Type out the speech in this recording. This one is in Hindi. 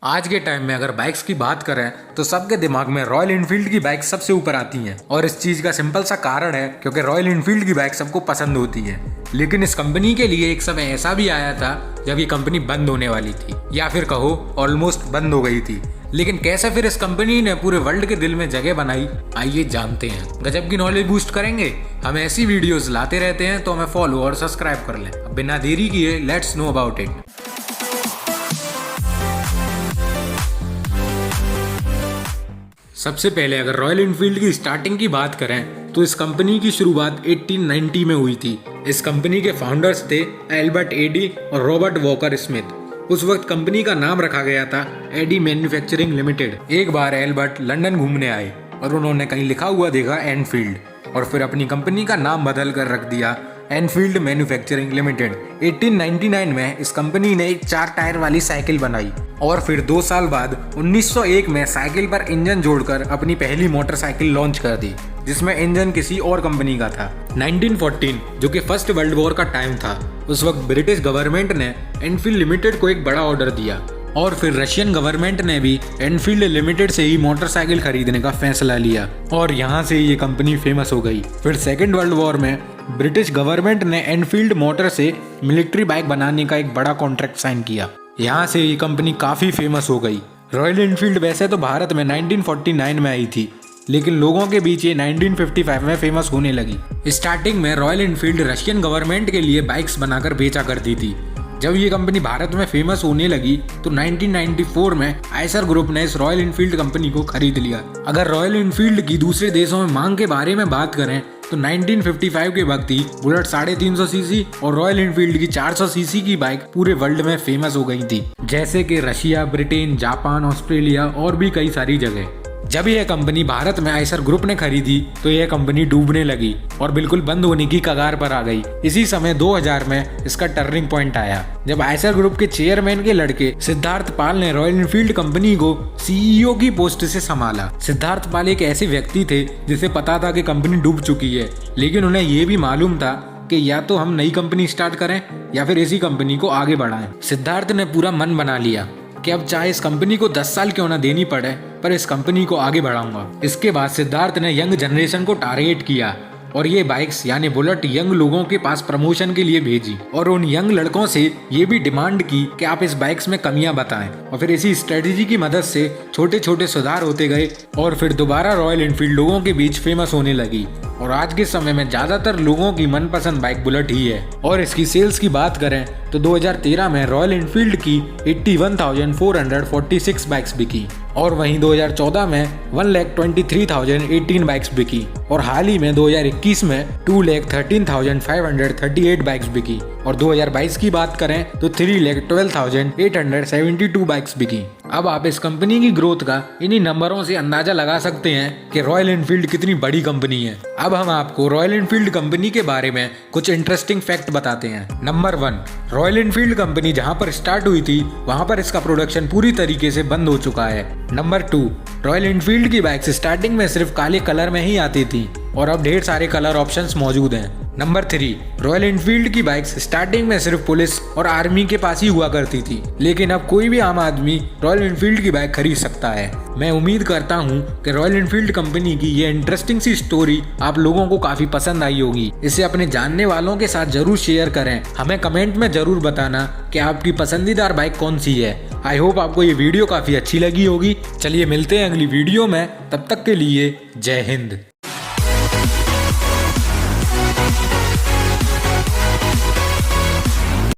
आज के टाइम में अगर बाइक्स की बात करें तो सबके दिमाग में रॉयल एनफील्ड की बाइक सबसे ऊपर आती हैं और इस चीज का सिंपल सा कारण है क्योंकि रॉयल एनफील्ड की बाइक सबको पसंद होती है। लेकिन इस कंपनी के लिए एक समय ऐसा भी आया था जब ये कंपनी बंद होने वाली थी या फिर कहो ऑलमोस्ट बंद हो गई थी। लेकिन कैसे फिर इस कंपनी ने पूरे वर्ल्ड के दिल में जगह बनाई, आइए जानते हैं। गजब की नॉलेज बूस्ट करेंगे। हम ऐसी वीडियोस लाते रहते हैं तो हमें फॉलो और सब्सक्राइब कर लें। अब बिना देरी किए लेट्स नो अबाउट इट। सबसे पहले अगर रॉयल एनफील्ड की स्टार्टिंग की बात करें तो इस कंपनी की शुरुआत 1890 में हुई थी। इस कंपनी के फाउंडर्स थे एल्बर्ट एडी और रॉबर्ट वॉकर स्मिथ। उस वक्त कंपनी का नाम रखा गया था एडी मैन्युफैक्चरिंग लिमिटेड। एक बार एल्बर्ट लंदन घूमने आए और उन्होंने कहीं लिखा हुआ देखा एनफील्ड और फिर अपनी कंपनी का नाम बदल कर रख दिया एनफील्ड मैन्युफैक्चरिंग लिमिटेड। 1899 में इस कंपनी ने एक 4 टायर वाली साइकिल बनाई और फिर 2 साल बाद 1901 में साइकिल पर इंजन जोड़कर अपनी पहली मोटरसाइकिल लॉन्च कर दी जिसमें इंजन किसी और कंपनी का था। 1914 जो कि फर्स्ट वर्ल्ड वॉर का टाइम था, उस वक्त ब्रिटिश गवर्नमेंट ने एनफील्ड लिमिटेड को एक बड़ा ऑर्डर दिया और फिर रशियन गवर्नमेंट ने भी एनफील्ड लिमिटेड से ही मोटरसाइकिल खरीदने का फैसला लिया और यहाँ से ये कंपनी फेमस हो गई। फिर सेकेंड वर्ल्ड वॉर में ब्रिटिश गवर्नमेंट ने एनफील्ड मोटर से मिलिट्री बाइक बनाने का एक बड़ा कॉन्ट्रैक्ट साइन किया। यहाँ से ये कंपनी काफ़ी फेमस हो गई। रॉयल एनफील्ड वैसे तो भारत में 1949 में आई थी, लेकिन लोगों के बीच ये 1955 में फेमस होने लगी। स्टार्टिंग में रॉयल एनफील्ड रशियन गवर्नमेंट के लिए बाइक्स बनाकर बेचा करती थी। जब ये कंपनी भारत में फेमस होने लगी तो 1994 में आइसर ग्रुप ने इस रॉयल एनफील्ड कंपनी को खरीद लिया। अगर रॉयल एनफील्ड की दूसरे देशों में मांग के बारे में बात करें तो 1955 के वक्त ही बुलेट 350 सीसी और रॉयल एनफील्ड की 400 सीसी की बाइक पूरे वर्ल्ड में फेमस हो गई थी, जैसे कि रशिया, ब्रिटेन, जापान, ऑस्ट्रेलिया और भी कई सारी जगह। जब यह कंपनी भारत में आइसर ग्रुप ने खरीदी तो यह कंपनी डूबने लगी और बिल्कुल बंद होने की कगार पर आ गई। इसी समय 2000 में इसका टर्निंग पॉइंट आया जब आइसर ग्रुप के चेयरमैन के लड़के सिद्धार्थ पाल ने रॉयल एनफील्ड कंपनी को सीईओ की पोस्ट से संभाला। सिद्धार्थ पाल एक ऐसे व्यक्ति थे जिसे पता था कि कंपनी डूब चुकी है, लेकिन उन्हें यह भी मालूम था कि या तो हम नई कंपनी स्टार्ट करें या फिर इसी कंपनी को आगे बढ़ाएं। सिद्धार्थ ने पूरा मन बना लिया कि अब चाहे इस कंपनी को 10 साल क्यों ना देनी पड़े पर इस कंपनी को आगे बढ़ाऊंगा। इसके बाद सिद्धार्थ ने यंग जनरेशन को टारगेट किया और ये बाइक्स यानी बुलेट यंग लोगों के पास प्रमोशन के लिए भेजी और उन यंग लड़कों से ये भी डिमांड की कि आप इस बाइक्स में कमियां बताएं और फिर इसी स्ट्रेटेजी की मदद से छोटे छोटे सुधार होते गए और फिर दोबारा रॉयल एनफील्ड लोगों के बीच फेमस होने लगी और आज के समय में ज्यादातर लोगों की मनपसंद बाइक बुलेट ही है। और इसकी सेल्स की बात करें तो 2013 में रॉयल एनफील्ड की 81,446 बाइक्स बिकी और वहीं 2014 में 1,23,018 बाइक्स बिकी और हाल ही में 2021 में 2,13,538 बाइक्स बिकी और 2022 की बात करें तो 3,12,872 बाइक्स बिकी। अब आप इस कंपनी की ग्रोथ का इन्हीं नंबरों से अंदाजा लगा सकते हैं कि रॉयल एनफील्ड कितनी बड़ी कंपनी है। अब हम आपको रॉयल एनफील्ड कंपनी के बारे में कुछ इंटरेस्टिंग फैक्ट बताते हैं। नंबर 1, रॉयल एनफील्ड कंपनी जहां पर स्टार्ट हुई थी वहां पर इसका प्रोडक्शन पूरी तरीके से बंद हो चुका है। नंबर 2, रॉयल एनफील्ड की बाइक्स स्टार्टिंग में सिर्फ काले कलर में ही आती थी और अब ढेर सारे कलर ऑप्शंस मौजूद हैं। नंबर 3, रॉयल एनफील्ड की बाइक्स स्टार्टिंग में सिर्फ पुलिस और आर्मी के पास ही हुआ करती थी, लेकिन अब कोई भी आम आदमी रॉयल एनफील्ड की बाइक खरीद सकता है। मैं उम्मीद करता हूँ कि रॉयल एनफील्ड कंपनी की ये इंटरेस्टिंग सी स्टोरी आप लोगों को काफी पसंद आई होगी। इसे अपने जानने वालों के साथ जरूर शेयर करें। हमें कमेंट में जरूर बताना कि आपकी पसंदीदा बाइक कौन सी है। आई होप आपको ये वीडियो काफी अच्छी लगी होगी। चलिए मिलते हैं अगली वीडियो में, तब तक के लिए जय हिंद।